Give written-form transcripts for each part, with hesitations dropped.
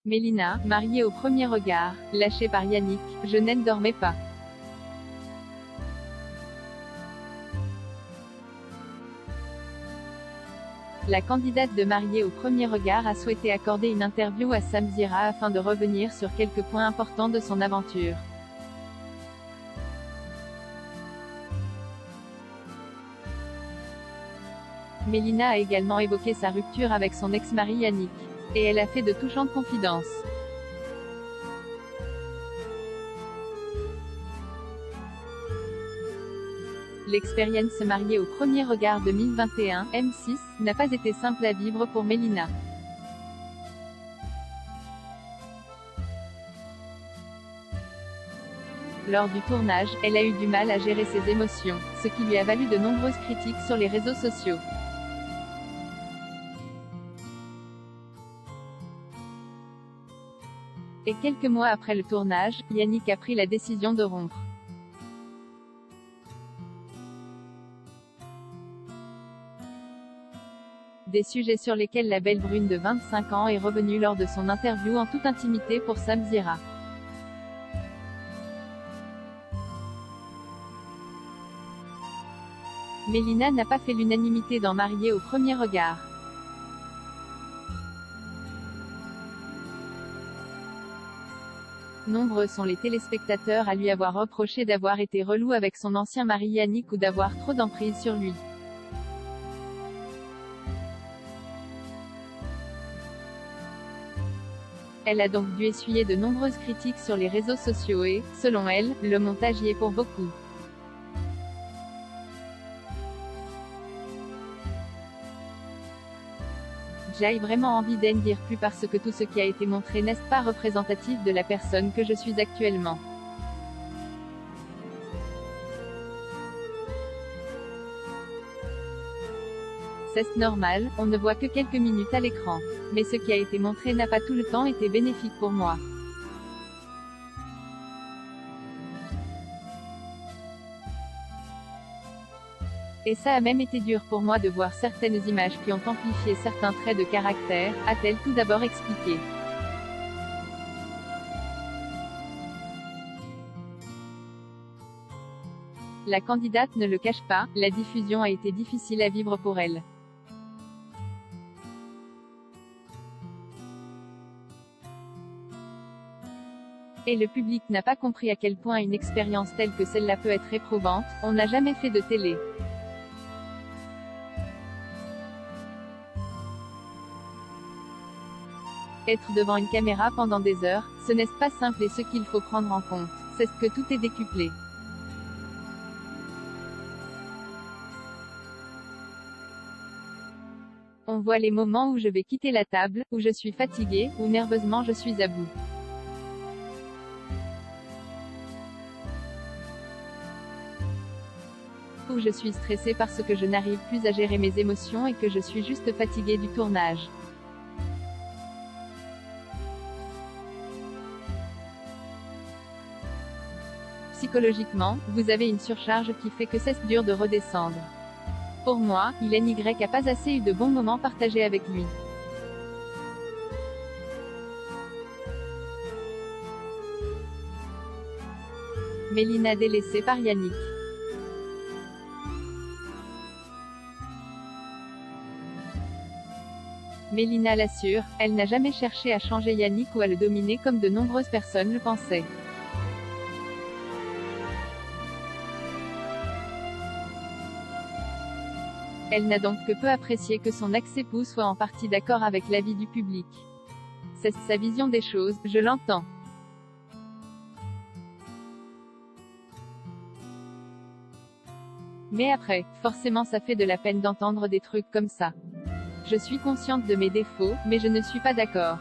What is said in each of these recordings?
Mélina, mariée au premier regard, lâchée par Yannick, je ne dormais pas. La candidate de Mariée au premier regard a souhaité accorder une interview à Samzira afin de revenir sur quelques points importants de son aventure. Mélina a également évoqué sa rupture avec son ex-mari Yannick. Et elle a fait de touchantes confidences. L'expérience mariée au premier regard 2021, M6, n'a pas été simple à vivre pour Mélina. Lors du tournage, elle a eu du mal à gérer ses émotions, ce qui lui a valu de nombreuses critiques sur les réseaux sociaux. Et quelques mois après le tournage, Yannick a pris la décision de rompre. Des sujets sur lesquels la belle brune de 25 ans est revenue lors de son interview en toute intimité pour Samzira. Mélina n'a pas fait l'unanimité dans Mariée au premier regard. Nombreux sont les téléspectateurs à lui avoir reproché d'avoir été relou avec son ancien mari Yannick ou d'avoir trop d'emprise sur lui. Elle a donc dû essuyer de nombreuses critiques sur les réseaux sociaux et, selon elle, le montage y est pour beaucoup. J'ai vraiment envie d'en dire plus parce que tout ce qui a été montré n'est pas représentatif de la personne que je suis actuellement. C'est normal, on ne voit que quelques minutes à l'écran. Mais ce qui a été montré n'a pas tout le temps été bénéfique pour moi. Et ça a même été dur pour moi de voir certaines images qui ont amplifié certains traits de caractère, a-t-elle tout d'abord expliqué. La candidate ne le cache pas, la diffusion a été difficile à vivre pour elle. Et le public n'a pas compris à quel point une expérience telle que celle-là peut être éprouvante. On n'a jamais fait de télé. Être devant une caméra pendant des heures, ce n'est pas simple et ce qu'il faut prendre en compte, c'est que tout est décuplé. On voit les moments où je vais quitter la table, où je suis fatiguée, où nerveusement je suis à bout. Où je suis stressée parce que je n'arrive plus à gérer mes émotions et que je suis juste fatiguée du tournage. Psychologiquement, vous avez une surcharge qui fait que c'est dur de redescendre. Pour moi, N'y a pas assez eu de bons moments partagés avec lui. Mélina délaissée par Yannick. Mélina l'assure, elle n'a jamais cherché à changer Yannick ou à le dominer comme de nombreuses personnes le pensaient. Elle n'a donc que peu apprécié que son ex-époux soit en partie d'accord avec l'avis du public. C'est sa vision des choses, je l'entends. Mais après, forcément ça fait de la peine d'entendre des trucs comme ça. Je suis consciente de mes défauts, mais je ne suis pas d'accord.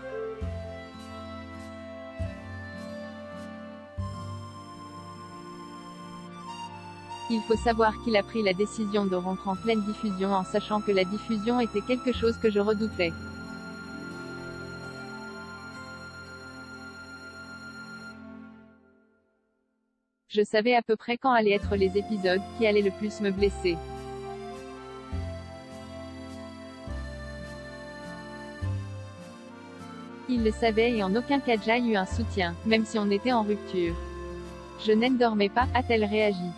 Il faut savoir qu'il a pris la décision de rompre en pleine diffusion en sachant que la diffusion était quelque chose que je redoutais. Je savais à peu près quand allaient être les épisodes qui allaient le plus me blesser. Il le savait et en aucun cas Jai eut un soutien, même si on était en rupture. Je ne dormais pas, a-t-elle réagi.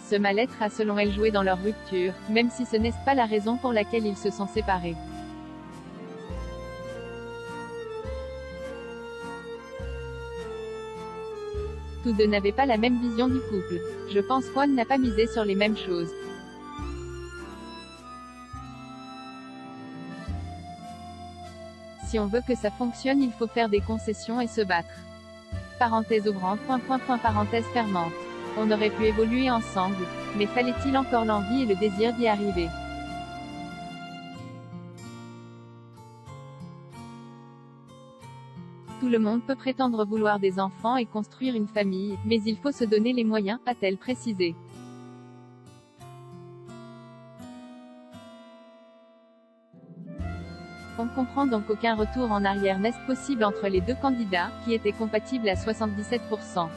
Ce mal-être a selon elle joué dans leur rupture, même si ce n'est pas la raison pour laquelle ils se sont séparés. Tous deux n'avaient pas la même vision du couple. Je pense qu'On n'a pas misé sur les mêmes choses. Si on veut que ça fonctionne, il faut faire des concessions et se battre. Parenthèse ouvrante, parenthèse fermante. On aurait pu évoluer ensemble, mais fallait-il encore l'envie et le désir d'y arriver? Tout le monde peut prétendre vouloir des enfants et construire une famille, mais il faut se donner les moyens, a-t-elle précisé. On comprend donc qu'aucun retour en arrière n'est possible entre les deux candidats, qui étaient compatibles à 77%.